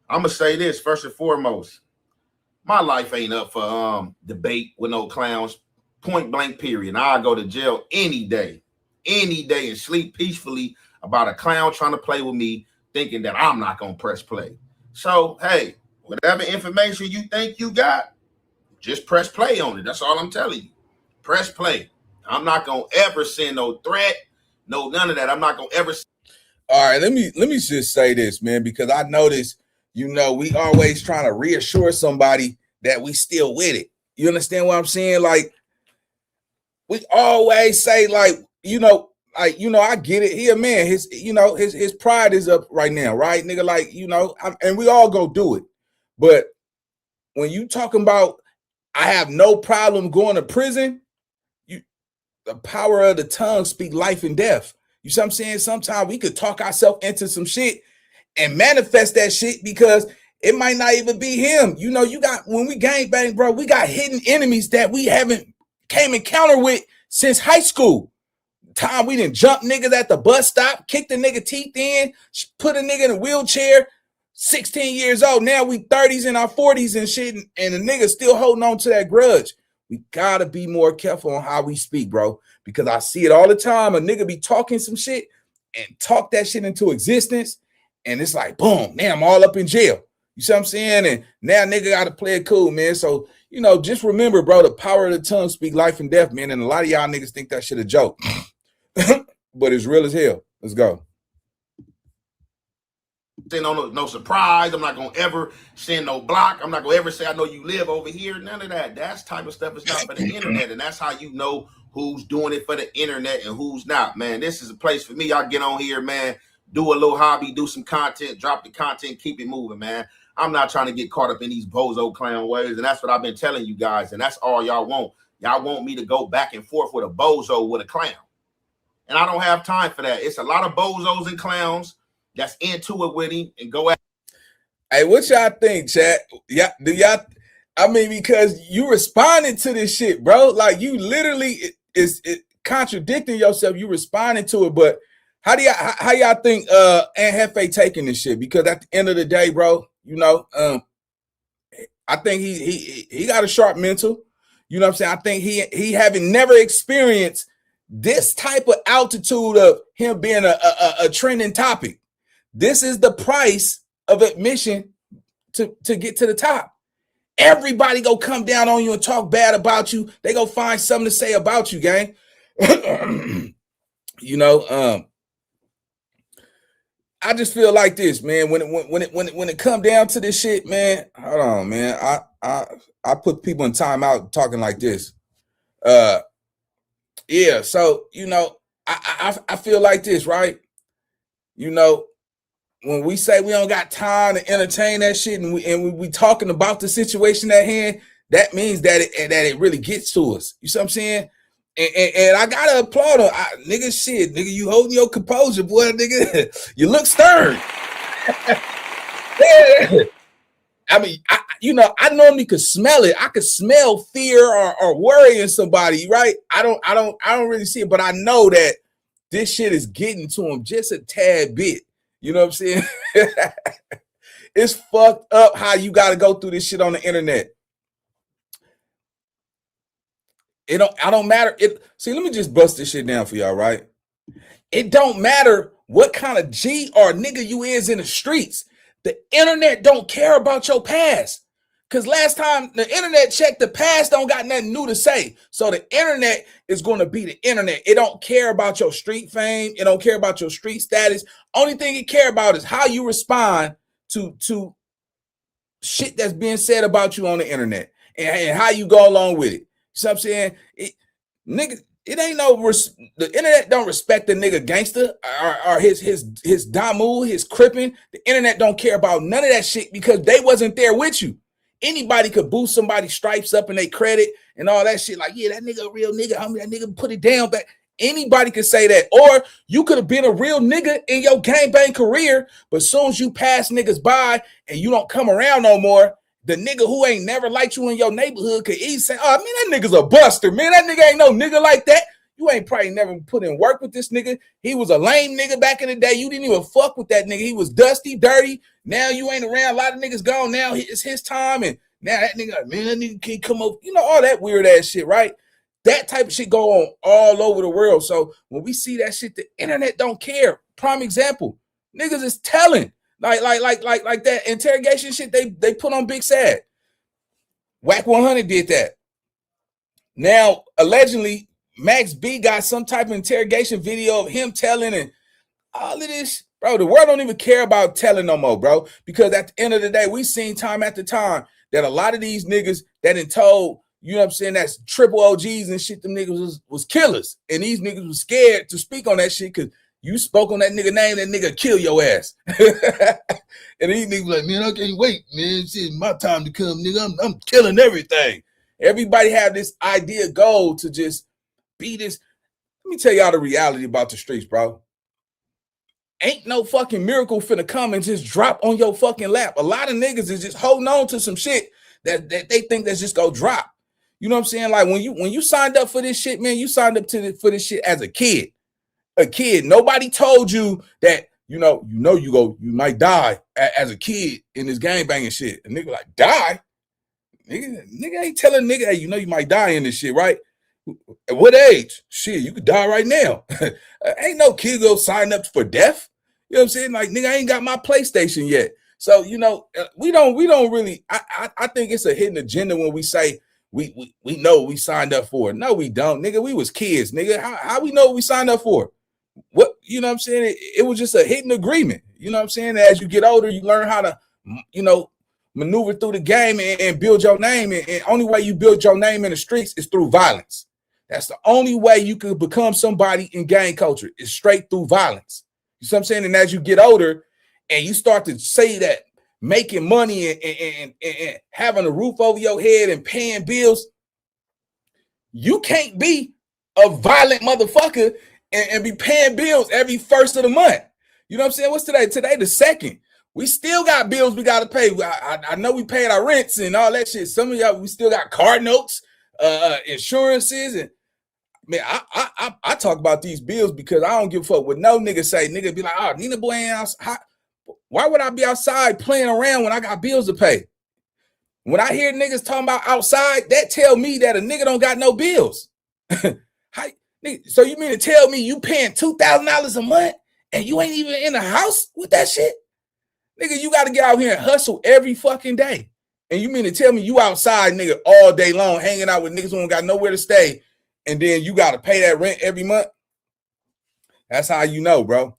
I'm going to say this first and foremost. My life ain't up for debate with no clowns, point blank period. I'll go to jail any day, and sleep peacefully about a clown trying to play with me, thinking that I'm not going to press play. So, hey, whatever information you think you got, just press play on it. That's all I'm telling you. Press play. I'm not going to ever send no threat, no none of that. I'm not going to ever. All right, let me just say this, man, because I noticed, you know, we always trying to reassure somebody that we still with it. You understand what I'm saying? Like, we always say, like, I get it. He a man. His pride is up right now, right, nigga? Like, and we all go do it. But when you talking about, I have no problem going to prison, the power of the tongue speak life and death. You see what I'm saying? Sometimes we could talk ourselves into some shit and manifest that shit, because it might not even be him. You know, when we gang bang, bro, we got hidden enemies that we haven't came encounter with since high school. Time we didn't jump niggas at the bus stop, kick the nigga teeth in, put a nigga in a wheelchair, 16 years old. Now we 30s and our 40s and shit, and the nigga still holding on to that grudge. We gotta be more careful on how we speak, bro, because I see it all the time. A nigga be talking some shit and talk that shit into existence, and it's like, boom, now I'm all up in jail. You see what I'm saying? And now nigga got to play it cool, man. So, just remember, bro, the power of the tongue speak life and death, man. And a lot of y'all niggas think that shit a joke, but it's real as hell. Let's go. No surprise. I'm not going to ever send no block. I'm not going to ever say, I know you live over here. None of that. That type of stuff is not for the internet. And that's how you know who's doing it for the internet and who's not, man. This is a place for me. Y'all get on here, man. Do a little hobby, do some content, drop the content, keep it moving, man. I'm not trying to get caught up in these bozo clown ways, and that's what I've been telling you guys, and that's all y'all want. Y'all want me to go back and forth with a bozo with a clown, and I don't have time for that. It's a lot of bozos and clowns that's into it with him and go at. Hey, what y'all think, chat? Yeah, do y'all? I mean, because you responding to this shit, bro. Like, you literally is contradicting yourself. You responding to it, but how y'all think Aunt Jefe taking this shit? Because at the end of the day, bro, I think he got a sharp mental. You know what I'm saying? I think he having never experienced this type of altitude of him being a trending topic. This is the price of admission to get to the top. Everybody go come down on you and talk bad about you. They go find something to say about you, gang. You know, I just feel like this, man. When it come down to this shit, man. Hold on, man. I put people in timeout talking like this. Yeah. So you know, I feel like this, right? You know, when we say we don't got time to entertain that shit, and we talking about the situation at hand, that means that it really gets to us. You see what I'm saying? And I gotta applaud her, nigga. Shit, nigga, you holding your composure, boy, nigga. You look stern. Yeah. I mean, I normally could smell it. I could smell fear or worry in somebody, right? I don't really see it, but I know that this shit is getting to him just a tad bit. You know what I'm saying? It's fucked up how you got to go through this shit on the internet. I don't matter. See, let me just bust this shit down for y'all, right? It don't matter what kind of G or nigga you is in the streets. The internet don't care about your past. Because last time the internet checked, the past don't got nothing new to say. So the internet is going to be the internet. It don't care about your street fame. It don't care about your street status. Only thing it care about is how you respond to shit that's being said about you on the internet and how you go along with it. You know what I'm saying? Nigga, it ain't the internet don't respect the nigga gangster or his Damu, his crippin'. The internet don't care about none of that shit because they wasn't there with you. Anybody could boost somebody's stripes up in their credit and all that shit. Like, yeah, that nigga a real nigga. Homie, that nigga put it down back. Anybody could say that. Or you could have been a real nigga in your gangbang career, but as soon as you pass niggas by and you don't come around no more, the nigga who ain't never liked you in your neighborhood could easily say, oh, man, that nigga's a buster, man. That nigga ain't no nigga like that. You ain't probably never put in work with this nigga. He was a lame nigga back in the day. You didn't even fuck with that nigga. He was dusty, dirty. Now you ain't around. A lot of niggas gone. Now it's his time. And now that nigga, man, that nigga can't come up. You know, all that weird ass shit, right? That type of shit go on all over the world. So when we see that shit, the internet don't care. Prime example, niggas is telling. Like that interrogation shit they put on Big Sad. Wack 100 did that. Now, allegedly, Max B got some type of interrogation video of him telling and all of this. Bro, the world don't even care about telling no more, bro. Because at the end of the day, we seen time after time that a lot of these niggas that done told, you know what I'm saying, that's triple OGs and shit, them niggas was killers. And these niggas was scared to speak on that shit because you spoke on that nigga name, that nigga kill your ass. And these niggas like, man, I can't wait, man. It's my time to come, nigga. I'm killing everything. Everybody have this idea goal to just be this. Let me tell y'all the reality about the streets, bro. Ain't no fucking miracle finna come and just drop on your fucking lap. A lot of niggas is just holding on to some shit that they think that's just gonna drop. You know what I'm saying? Like when you signed up for this shit, man, you signed up for this shit as a kid. A kid. Nobody told you that, you might die as a kid in this gangbanging shit. A nigga like, die? Nigga ain't telling nigga, hey, you might die in this shit, right? At what age? Shit, you could die right now. Ain't no kid go sign up for death. You know what I'm saying? Like, nigga, I ain't got my PlayStation yet. So, we don't really, I think it's a hidden agenda when we say we know we signed up for it. No, we don't, nigga. We was kids, nigga. How we know what we signed up for? What, you know what I'm saying? It was just a hidden agreement. You know what I'm saying? As you get older, you learn how to, maneuver through the game and build your name. And only way you build your name in the streets is through violence. That's the only way you could become somebody in gang culture is straight through violence. You see what I'm saying? And as you get older and you start to say that making money and having a roof over your head and paying bills, you can't be a violent motherfucker and be paying bills every first of the month. You know what I'm saying? What's today? Today the 2nd. We still got bills we got to pay. I know we paid our rents and all that shit. Some of y'all, we still got car notes, insurances. And man, I talk about these bills because I don't give a fuck what no nigga say. Nigga be like, oh, Nina boy ain't outside. Why would I be outside playing around when I got bills to pay? When I hear niggas talking about outside, that tell me that a nigga don't got no bills. So you mean to tell me you paying $2,000 a month and you ain't even in the house with that shit? Nigga, you got to get out here and hustle every fucking day. And you mean to tell me you outside, nigga, all day long, hanging out with niggas who don't got nowhere to stay, and then you got to pay that rent every month? That's how you know, bro.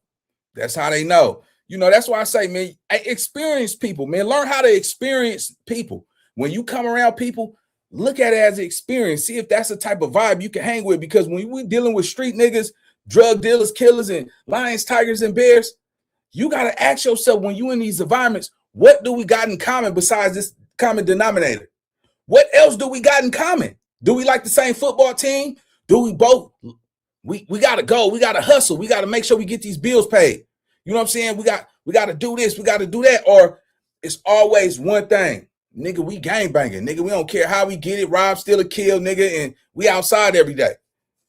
That's how they know. You know, that's why I say, man, experience people, man. Learn how to experience people. When you come around people, look at it as an experience. See if that's the type of vibe you can hang with. Because when we dealing with street niggas, drug dealers, killers, and lions, tigers, and bears, you got to ask yourself when you in these environments, what do we got in common besides this common denominator? What else do we got in common? Do we like the same football team? Do we both? We got to go. We got to hustle. We got to make sure we get these bills paid. You know what I'm saying? We got to do this. We got to do that. Or it's always one thing. Nigga, we gang banging. Nigga, we don't care how we get it. Rob, steal, or kill, nigga. And we outside every day.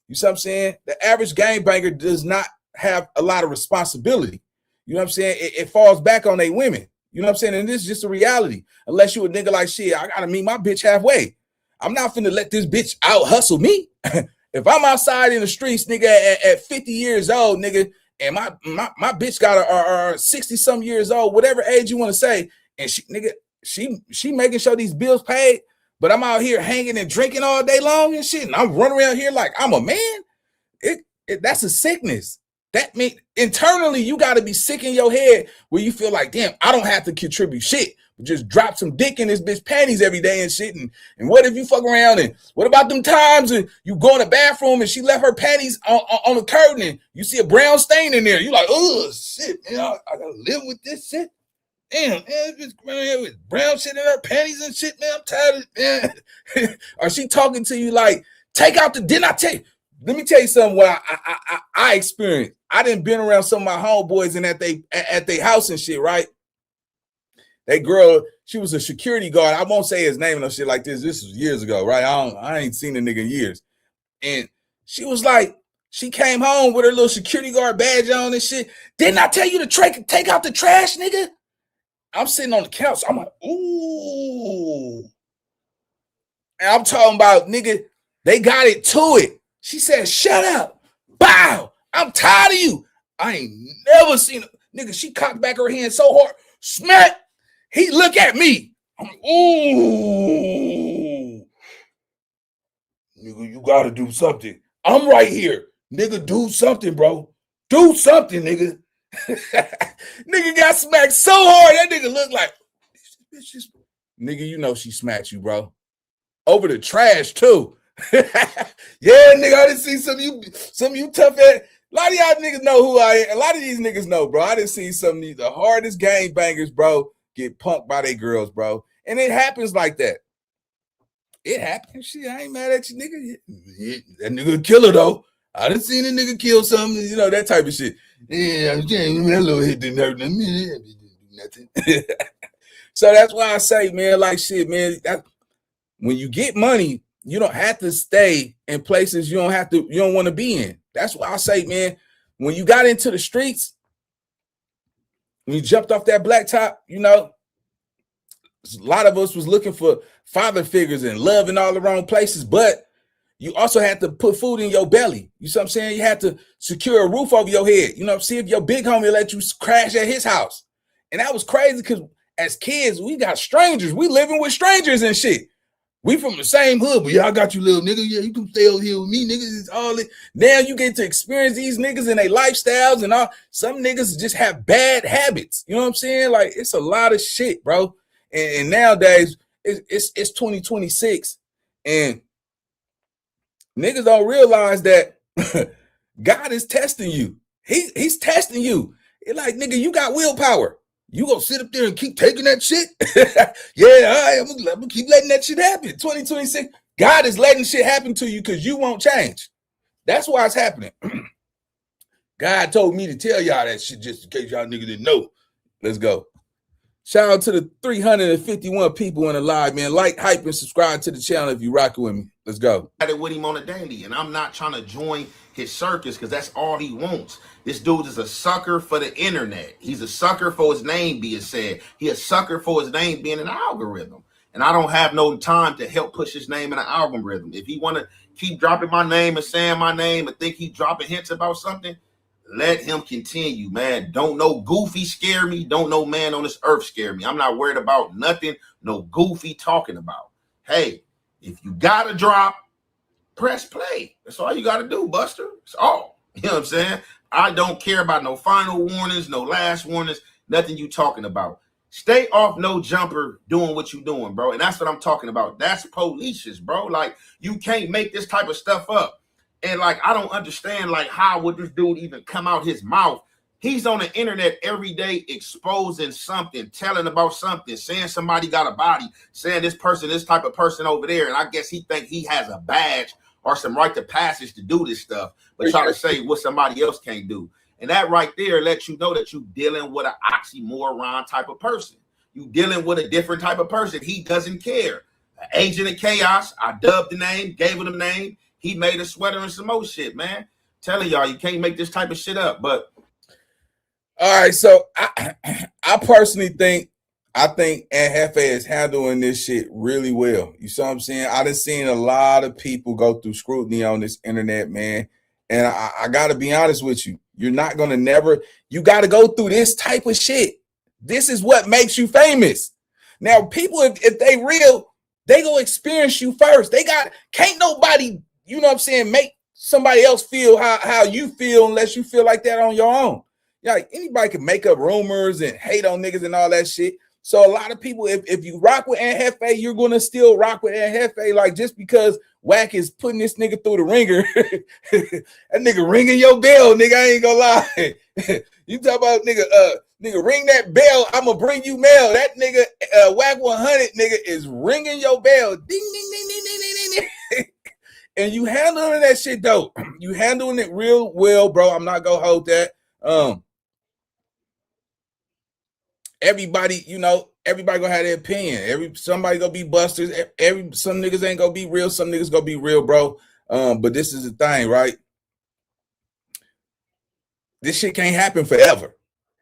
You see what I'm saying? The average gang banger does not have a lot of responsibility. You know what I'm saying? It falls back on they women. You know what I'm saying? And this is just a reality. Unless you a nigga like, shit, I got to meet my bitch halfway. I'm not finna let this bitch out hustle me. If I'm outside in the streets, nigga, at 50 years old, nigga, and my bitch got 60 some years old, whatever age you want to say, and she making sure these bills paid, but I'm out here hanging and drinking all day long and shit, and I'm running around here like I'm a man. That's a sickness. That means internally you got to be sick in your head where you feel like, damn, I don't have to contribute shit. Just drop some dick in this bitch panties every day and shit. And what if you fuck around? And what about them times and you go in the bathroom and she left her panties on the curtain and you see a brown stain in there? You like, oh shit, man, I gotta live with this shit. Damn, man, this bitch running here with brown shit in her panties and shit, man. I'm tired of it, man. Or she talking to you like, take out the, didn't I tell you? Let me tell you something what I experienced. I done been around some of my homeboys and at they house and shit, right? That girl, she was a security guard. I won't say his name and no shit like this. This was years ago, right? I ain't seen the nigga in years. And she was like, she came home with her little security guard badge on and shit. Didn't I tell you to take out the trash, nigga? I'm sitting on the couch. I'm like, ooh. And I'm talking about, nigga, they got it to it. She said, shut up. Bow. I'm tired of you. I ain't never seen a nigga. She cocked back her hand so hard. Smack. He look at me. I'm like, ooh. Nigga, you gotta do something. I'm right here. Nigga, do something, bro. Do something, nigga. Nigga got smacked so hard. That nigga looked like, nigga, you know she smacked you, bro. Over the trash, too. Yeah, nigga, I done see some of you tough ass. A lot of y'all niggas know who I am. A lot of these niggas know, bro. I done seen some of the hardest gang bangers, bro, get punked by their girls, bro. And it happens like that. It happens. Shit, I ain't mad at you, nigga. That nigga a killer, though. I done seen a nigga kill something, you know, that type of shit. Yeah, that little hit didn't hurt nothing. So that's why I say, man, like shit, man, when you get money, you don't have to stay in places you don't want to be in. That's why I say, man, when you got into the streets, when you jumped off that blacktop, you know, a lot of us was looking for father figures and love in all the wrong places, but you also had to put food in your belly. You see what I'm saying? You had to secure a roof over your head. You know, see if your big homie let you crash at his house. And that was crazy because as kids, we got strangers. We living with strangers and shit. We from the same hood, but yeah, I got you, little nigga. Yeah, you can stay over here with me, niggas. It's all it. Now you get to experience these niggas and their lifestyles and all. Some niggas just have bad habits. You know what I'm saying? Like, it's a lot of shit, bro. And nowadays, it's 2026, and niggas don't realize that God is testing you. He's testing you. It's like, nigga, you got willpower. You gonna sit up there and keep taking that shit? Yeah, all right, I'm gonna keep letting that shit happen. 2026, God is letting shit happen to you because you won't change. That's why it's happening. God told me to tell y'all that shit just in case y'all niggas didn't know. Let's go. Shout out to the 351 people in the live, man. Like, hype, and subscribe to the channel if you rocking with me. Let's go. I with him on a daily, and I'm not trying to join his circus because that's all he wants. This dude is a sucker for the internet. He's a sucker for his name being said. He a sucker for his name being an algorithm. And I don't have no time to help push his name in an algorithm. If he want to keep dropping my name and saying my name and think he dropping hints about something, let him continue, man. Don't no goofy scare me. Don't no man on this earth scare me. I'm not worried about nothing no goofy talking about. Hey, if you got to drop, press play. That's all you got to do, Buster. It's all. You know what I'm saying? I don't care about no final warnings, no last warnings, nothing you talking about. Stay off no jumper doing what you doing, bro. And that's what I'm talking about. That's police, bro. Like, you can't make this type of stuff up. And like, I don't understand, like, how would this dude even come out his mouth? He's on the internet every day exposing something, telling about something, saying somebody got a body, saying this person, this type of person over there. And I guess he think he has a badge or some right to passage to do this stuff, but try to say what somebody else can't do. And that right there lets you know that you dealing with an oxymoron type of person. You dealing with a different type of person. He doesn't care. An agent of chaos. I dubbed the name, gave him the name. He made a sweater and some more shit, man. Telling y'all, you can't make this type of shit up. But all right, so I personally think Jefe is handling this shit really well. You see what I'm saying? I done seen a lot of people go through scrutiny on this internet, man. And I got to be honest with you. You're not going to you got to go through this type of shit. This is what makes you famous. Now, people, if they real, they go experience you first. Can't nobody, you know what I'm saying, make somebody else feel how you feel unless you feel like that on your own. Like, anybody can make up rumors and hate on niggas and all that shit. So a lot of people, if you rock with Jefe, you're going to still rock with Jefe. Like, just because Wack is putting this nigga through the ringer, that nigga ringing your bell, nigga, I ain't gonna lie. You talk about nigga ring that bell, I'm gonna bring you mail. That nigga, Wack 100 nigga is ringing your bell. Ding, ding, ding, ding, ding, ding, ding. And you handling that shit, though. You handling it real well, bro. I'm not gonna hold that. Everybody, everybody gonna have their opinion. Somebody gonna be busters. Some niggas ain't gonna be real. Some niggas gonna be real, bro. But this is the thing, right? This shit can't happen forever.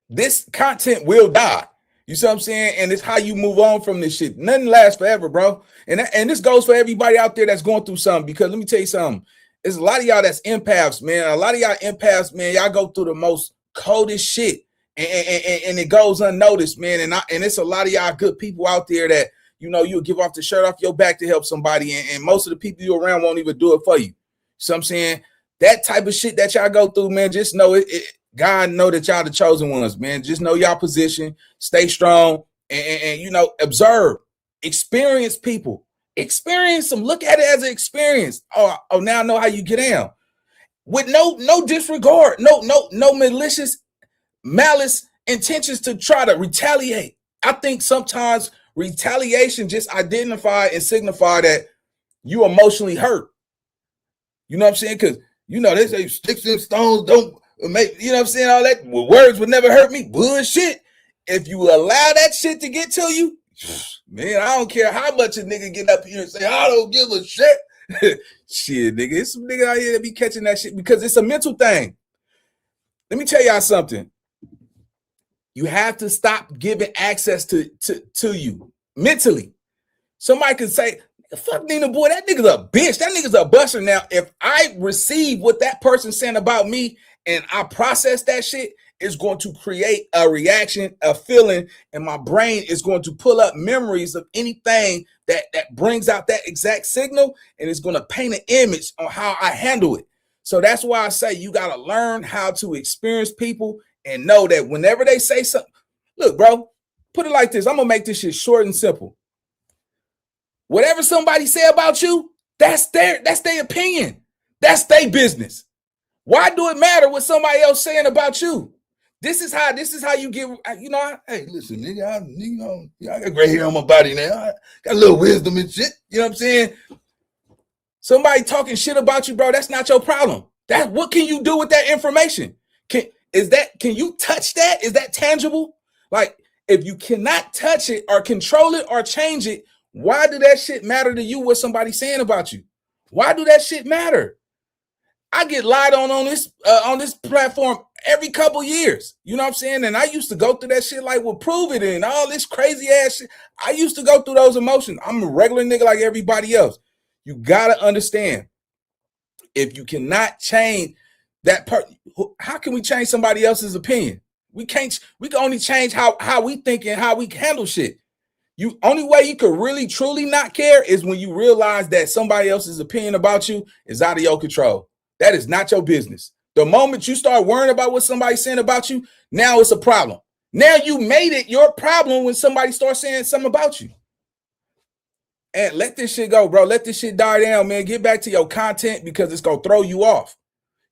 This content will die. You see what I'm saying? And it's how you move on from this shit. Nothing lasts forever, bro. And this goes for everybody out there that's going through something. Because let me tell you something. There's a lot of y'all that's empaths, man. A lot of y'all empaths, man. Y'all go through the most coldest shit. And it goes unnoticed, man. And it's a lot of y'all good people out there that, you'll give off the shirt off your back to help somebody. And most of the people you around won't even do it for you. So I'm saying that type of shit that y'all go through, man, just know God know that y'all the chosen ones, man. Just know y'all position, stay strong, and observe, experience people, experience them, look at it as an experience. Oh, now I know how you get down. With no disregard, no malicious malice intentions to try to retaliate. I think sometimes retaliation just identify and signify that you emotionally hurt. You know what I'm saying? Because they say sticks and stones don't make, you know what I'm saying, all that words would never hurt me. Bullshit. If you allow that shit to get to you, man, I don't care how much a nigga get up here and say, I don't give a shit. Shit, nigga. It's some nigga out here that be catching that shit because it's a mental thing. Let me tell y'all something. You have to stop giving access to you mentally. Somebody could say, fuck Nina boy, that nigga's a bitch. That nigga's a buster. Now, if I receive what that person's saying about me and I process that shit, it's going to create a reaction, a feeling, and my brain is going to pull up memories of anything that brings out that exact signal, and it's going to paint an image on how I handle it. So that's why I say you got to learn how to experience people and know that whenever they say something, look, bro, put it like this. I'm going to make this shit short and simple. Whatever somebody say about you, that's their opinion. That's their business. Why do it matter what somebody else saying about you? This is how you get, hey, listen, nigga, I got gray hair on my body now. I got a little wisdom and shit. You know what I'm saying? Somebody talking shit about you, bro, that's not your problem. What can you do with that information? Can you touch that? Is that tangible? Like, if you cannot touch it or control it or change it, why do that shit matter to you what somebody's saying about you? Why do that shit matter? I get lied on this platform every couple years. You know what I'm saying? And I used to go through that shit like, well, prove it and all this crazy ass shit. I used to go through those emotions. I'm a regular nigga like everybody else. You got to understand, if you cannot change, How can we change somebody else's opinion? We can't. We can only change how we think and how we handle shit. You only way you could really truly not care is when you realize that somebody else's opinion about you is out of your control. That is not your business. The moment you start worrying about what somebody's saying about you, now it's a problem. Now you made it your problem when somebody starts saying something about you. And let this shit go, bro. Let this shit die down, man. Get back to your content because it's gonna throw you off.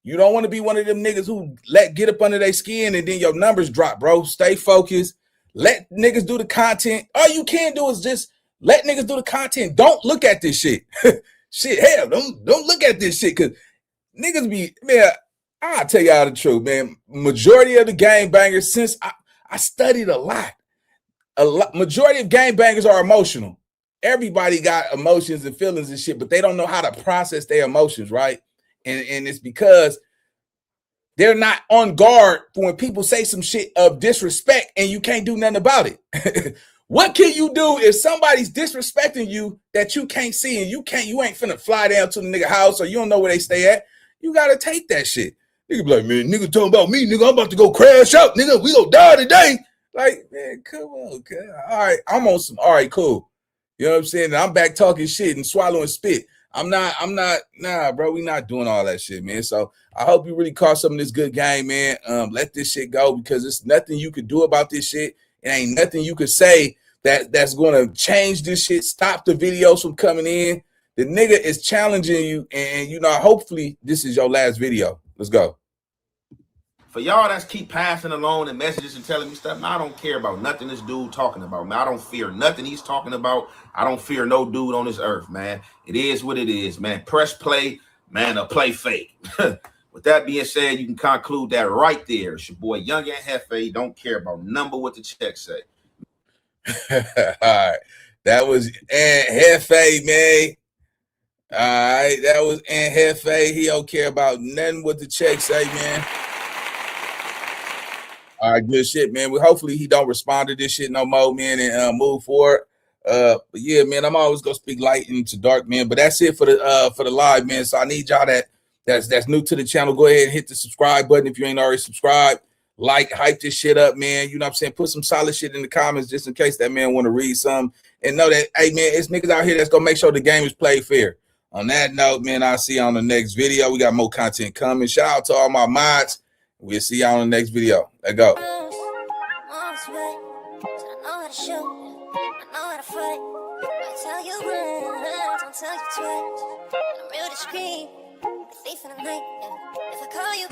You don't want to be one of them niggas who get up under their skin and then your numbers drop, bro. Stay focused. Let niggas do the content. All you can do is just let niggas do the content. Don't look at this shit. Shit, hell, don't look at this shit because niggas be, man, I'll tell y'all the truth, man. Majority of the game bangers, since I studied a lot, majority of game bangers are emotional. Everybody got emotions and feelings and shit, but they don't know how to process their emotions, right? And it's because they're not on guard for when people say some shit of disrespect and you can't do nothing about it. What can you do if somebody's disrespecting you that you can't see and you ain't finna fly down to the nigga house or you don't know where they stay at? You gotta take that shit. Nigga be like, man, nigga talking about me, nigga, I'm about to go crash out, nigga, we gonna die today. Like, man, come on, okay. All right, I'm on some, all right, cool. You know what I'm saying? I'm back talking shit and swallowing spit. Nah, bro, we not doing all that shit, man. So I hope you really caught some of this good game, man. Let this shit go because there's nothing you could do about this shit. It ain't nothing you could say that's going to change this shit, stop the videos from coming in. The nigga is challenging you, and, you know, hopefully this is your last video. Let's go. For y'all that's keep passing along the messages and telling me stuff, man, I don't care about nothing this dude talking about, man. I don't fear nothing he's talking about. I don't fear no dude on this earth, man. It is what it is, man. Press play, man, or play fake. With that being said, you can conclude that right there. It's your boy Young and Jefe. Don't care about number what the check say. All right. That was Jefe, man. All right. That was Jefe. He don't care about nothing what the check say, man. All right, good shit, man. Hopefully he don't respond to this shit no more, man, and move forward. But yeah, man, I'm always gonna speak light into dark, man. But that's it for the live, man. So I need y'all that's new to the channel. Go ahead and hit the subscribe button if you ain't already subscribed. Like, hype this shit up, man. You know what I'm saying? Put some solid shit in the comments just in case that man want to read some. And know that, hey, man, it's niggas out here that's gonna make sure the game is played fair. On that note, man, I'll see you on the next video. We got more content coming. Shout out to all my mods. We'll see y'all on the next video. Let's go. I'm real discreet, thief in the night, yeah. If I call you